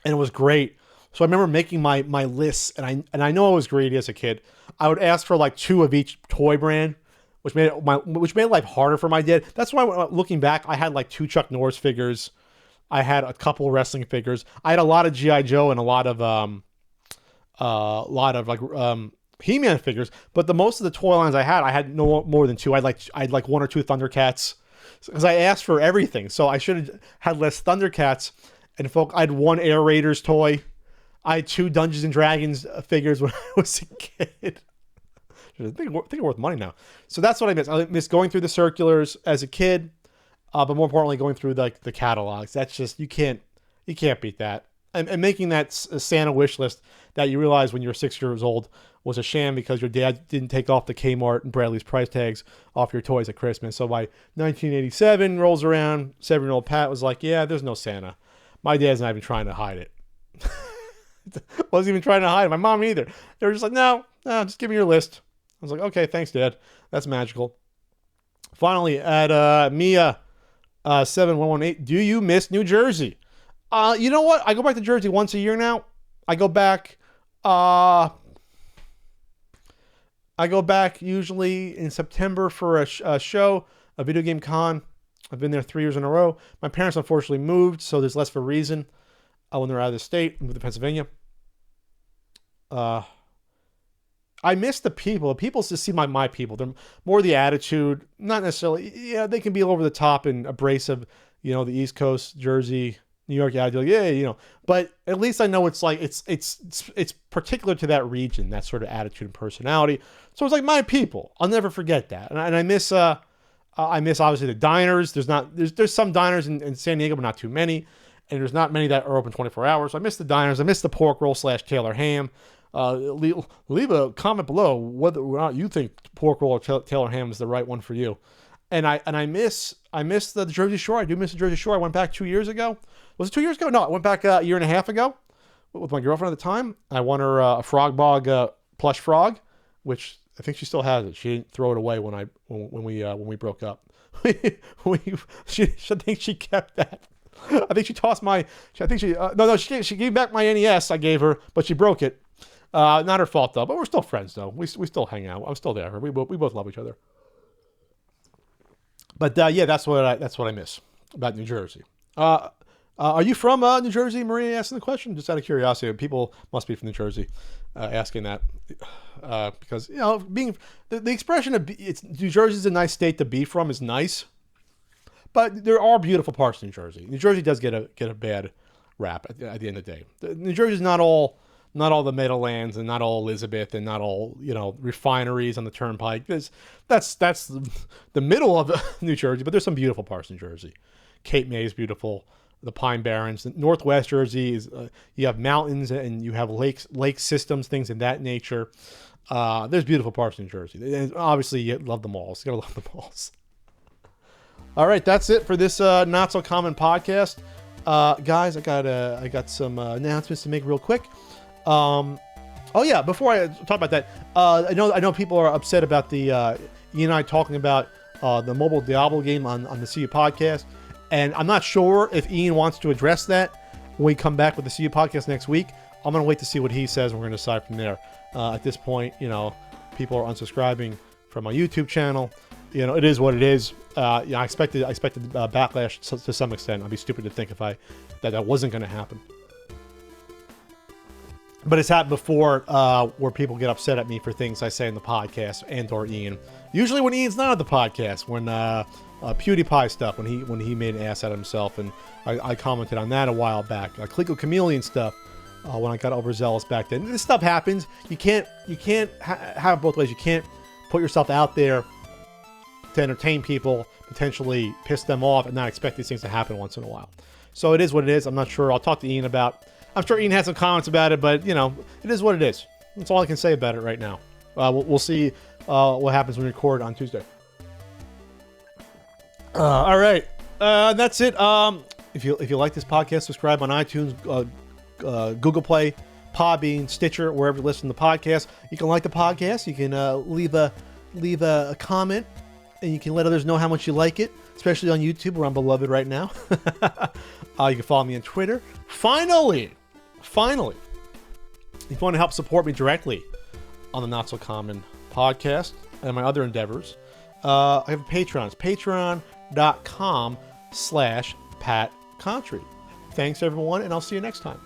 and it was great. So I remember making my lists, and I know I was greedy as a kid. I would ask for like 2 of each toy brand, which made life harder for my dad. That's why, looking back, I had like 2 Chuck Norris figures. I had a couple wrestling figures. I had a lot of G.I. Joe and a lot of He-Man figures. But most of the toy lines I had no more than 2. I had like 1 or 2 Thundercats because I asked for everything. So I should have had less Thundercats. And I had 1 Air Raiders toy. I had 2 Dungeons and Dragons figures when I was a kid. I think they're worth money now. So that's what I miss. I miss going through the circulars as a kid, but more importantly, going through the catalogs. That's just, you can't beat that. And making that Santa wish list that you realize when you were 6 years old was a sham because your dad didn't take off the Kmart and Bradley's price tags off your toys at Christmas. So by 1987 rolls around, 7-year-old Pat was like, yeah, there's no Santa. My dad's not even trying to hide it. Wasn't even trying to hide it. My mom either. They were just like, no, just give me your list. I was like, okay, thanks, Dad. That's magical. Finally, at Mia 7118, do you miss New Jersey? You know what? I go back to Jersey once a year now. I go back usually in September for a show, a video game con. I've been there 3 years in a row. My parents unfortunately moved, so there's less of a reason when they're out of the state, moved to Pennsylvania. I miss the people. The people just seem like my people. They're more the attitude, not necessarily. Yeah, they can be over the top and abrasive. The East Coast, Jersey, New York. Yeah, But at least I know it's like it's particular to that region, that sort of attitude and personality. So it's like my people. I'll never forget that. And I miss obviously the diners. There's some diners in San Diego, but not too many. And there's not many that are open 24 hours. So I miss the diners. I miss the pork roll / Taylor ham. Leave a comment below whether or not you think pork roll or Taylor ham is the right one for you. And I miss the Jersey Shore. I do miss the Jersey Shore. I went back 2 years ago. Was it 2 years ago? No, I went back a year and a half ago with my girlfriend at the time. I won her a Frog Bog plush frog, which I think she still has it. She didn't throw it away when we broke up. I think she kept that. I think she tossed my. I think she she gave back my NES I gave her, but she broke it. Not her fault though, but we're still friends though. We still hang out. I'm still there. We both love each other. But yeah, that's what I miss about New Jersey. Are you from New Jersey? Maria asking the question, just out of curiosity. People must be from New Jersey asking that because being the expression of New Jersey is a nice state to be from is nice, but there are beautiful parts of New Jersey. New Jersey does get a bad rap at the end of the day. New Jersey is not all the Meadowlands and not all Elizabeth and not all refineries on the turnpike. That's the middle of New Jersey, but there's some beautiful parts in New Jersey. Cape May is beautiful. The Pine Barrens, Northwest Jersey is you have mountains and you have lake systems, things of that nature. There's beautiful parts in New Jersey, and obviously you love the malls. You gotta love the malls. All right, that's it for this not so common podcast, guys. I got some announcements to make real quick. Oh yeah, before I talk about that, I know people are upset about the Ian and I talking about the mobile Diablo game on the CU podcast. And I'm not sure if Ian wants to address that when we come back with the CU podcast next week. I'm going to wait to see what he says, and we're going to decide from there. At this point, people are unsubscribing from my YouTube channel. It is what it is. I expected backlash to some extent. I'd be stupid to think that wasn't going to happen. But it's happened before where people get upset at me for things I say in the podcast and or Ian. Usually when Ian's not on the podcast, when PewDiePie stuff, when he made an ass out of himself, and I commented on that a while back. Clicko Chameleon stuff, when I got overzealous back then. This stuff happens. You can't have it both ways. You can't put yourself out there to entertain people, potentially piss them off, and not expect these things to happen once in a while. So it is what it is. I'm not sure. I'll talk to Ian about. I'm sure Ian has some comments about it, but it is what it is. That's all I can say about it right now. We'll see what happens when we record on Tuesday. All right, that's it. If you like this podcast, subscribe on iTunes, Google Play, Podbean, Stitcher, wherever you listen to the podcast. You can like the podcast. You can leave a comment, and you can let others know how much you like it, especially on YouTube, where I'm beloved right now. You can follow me on Twitter. Finally, if you want to help support me directly on the Not So Common podcast and my other endeavors, I have a Patreon. It's patreon.com/PatContry. Thanks, everyone, and I'll see you next time.